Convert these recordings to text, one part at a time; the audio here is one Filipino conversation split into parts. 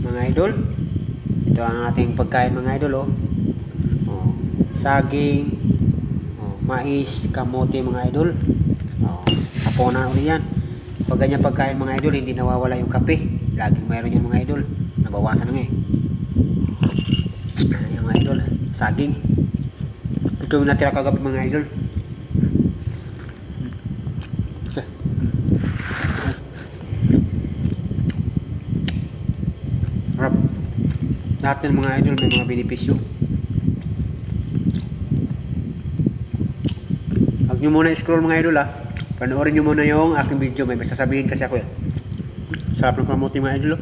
mga idol. Ito ang ating pagkain mga idol, oh. Oh, saging, oh, mais, kamote mga idol. Oh, hapunan ulit yan. Pag ganyan pagkain mga idol, hindi nawawala yung kape. Laging mayroon yan mga idol. Nabawasan na nga eh. Ayan mga idol, saging. Ito yung natira kagabi mga idol. Harap. Lahat ng mga idol may mga benepisyo. Huwag nyo muna scroll mga idol, ah. Panoorin nyo muna yung aking video. May sasabihin kasi ako eh. Sarap ng kamote mga idol, oh.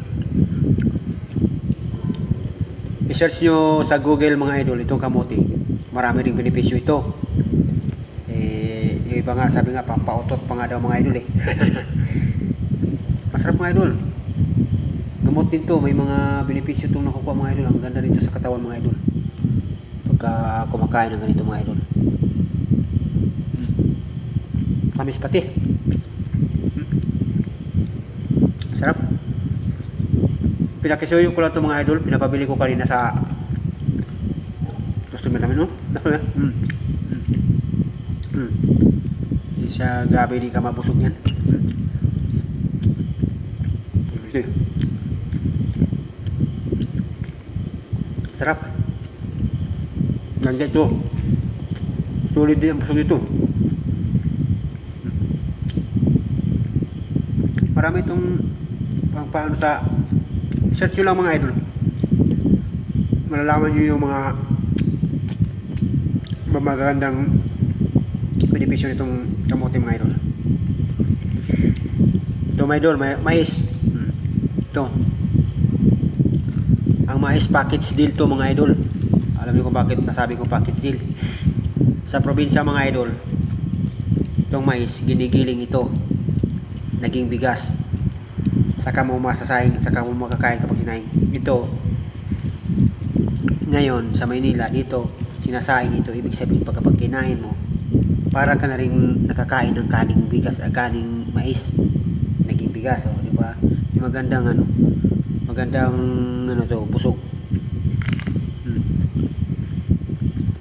I-search nyo sa Google mga idol itong kamote. Marami ring benepisyo ito. Yung iba nga sabi nga pampautot pa nga daw mga idol eh. Masarap mga idol. Gamot din to, may mga benepisyo itong nakukuha mga idol. Ang ganda dito sa katawan mga idol pagka kumakain ng ganito mga idol. Kamis pati. Sarap. Pinakisuyo ko lang ito mga idol. Pinapabili ko kanina sa customer namin, no? Hindi siya, grabe, di ka mabusog yan. Sarap. Ganda ito. Sulit din ang busog ito. Marami itong paano sa search nyo lang mga idol. Malalaman nyo yung mga magagandang benepisyo nitong kamote mga idol. Ito mga idol, mais. Ito. Ang mais package deal to mga idol. Alam niyo kung bakit nasabi ko package deal. Sa probinsya mga idol, itong mais, ginigiling ito. Naging bigas. Saka mo masasaing, saka mo makakain kapag sinaing. Ito, ngayon sa Maynila, dito, sinasaing ito. Ibig sabihin pagkapag kinain mo, para ka na rin nakakain ng kaning bigas, kaning mais. Naging bigas, oh, di ba? Yung magandang to, busog.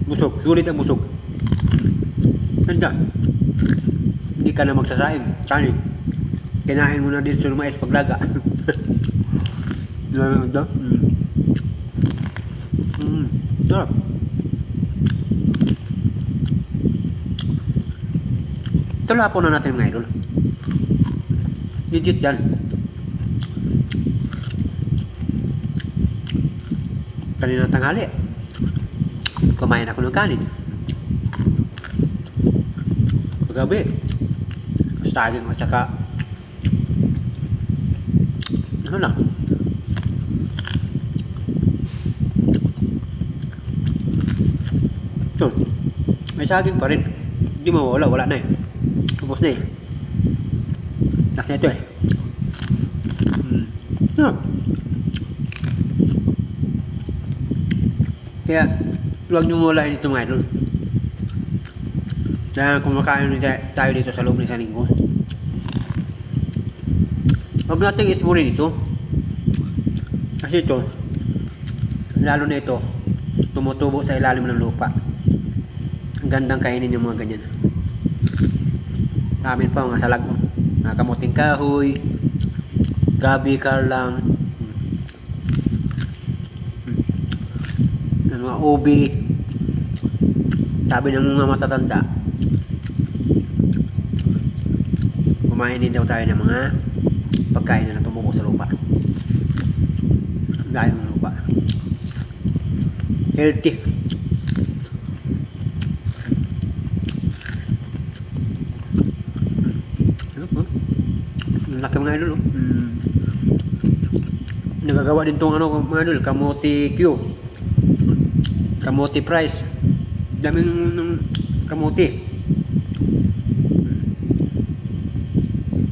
Busog, sulit ang busog. Ganda. Hindi ka na magsasaing, kanin. Kinain mo na dito sa mais paglaga. Sarap. Ito lapo na natin mga idol. Legit yan. Kanina tanghali, kumain ako ng kanin. Paggabi, saging at saka ano lang, ito, may saging pa rin. Hindi mawala, wala na eh. Tapos na eh. Last na ito eh. Kaya huwag nyo mawalain ito mga idol. Dahil kumakain tayo dito sa loob ng isang linggo, huwag natin ismurin ito. Kasi ito, lalo na ito, tumutubo sa ilalim ng lupa. Ang gandang kainin yung mga ganyan. Amin pa mga salag, mga kamuting kahoy, gabi, karlang, mga ubi, sabi ng mga matatanda, kumain din daw tayo ng mga pagkain na tumubo sa lupa. Gaya ng lupa. Healthy. Ang laki mga idol, oh. Nagagawa din tong ano mga idol, kamote Q, kamote price. Daming ng kamote.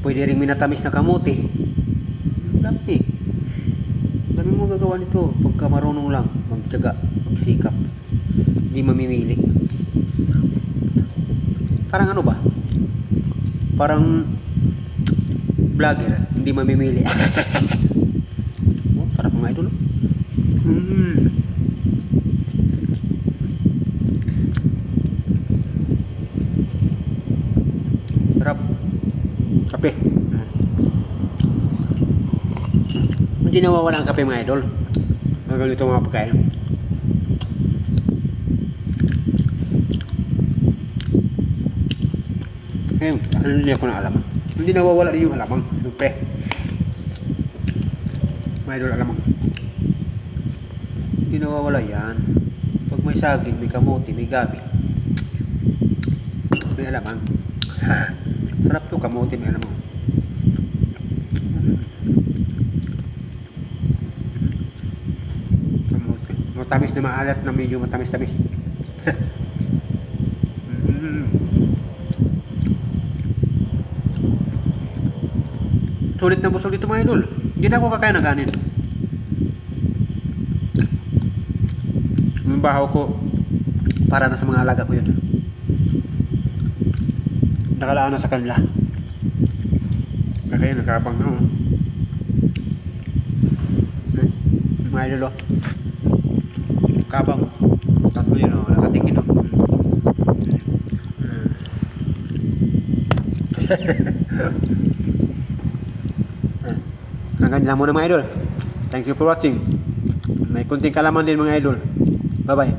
Pwede rin minatamis na kamote. Dami. Dami mo gagawa nito pagka marunong lang magtiyaga, magsikap. Hindi mamimili. Parang ano ba? Parang vlogger, hindi mamimili. Oh, sarap mga idol. Mm. Sarap. Kape. Hindi nawawala ang kape mga idol. Ang ganito mga pagkain. Ngayon, hindi ako na alamang. Hindi nawawala din yung alamang. Siyempre. Mga idol alamang. Hindi nawawala yan. Pag may saging, may kamote, may gabi. May alamang. Sarap to, kamote, may alamang. Kamote. Matamis na maalat na medyo matamis-tamis. Sulit na busog dito mga idol. Hindi na ako kakain ng kanin. Yung bahaw ko, para na sa mga alaga ko yun. Nakalaan na sa kanila. Kaya nakapang na. Mga idol, oh. Kabang. Tatlo yun, oh. Nakatingin, oh. Hanggang lang muna mga idol. Thank you for watching. May kunting kalaman din mga idol. Bye bye.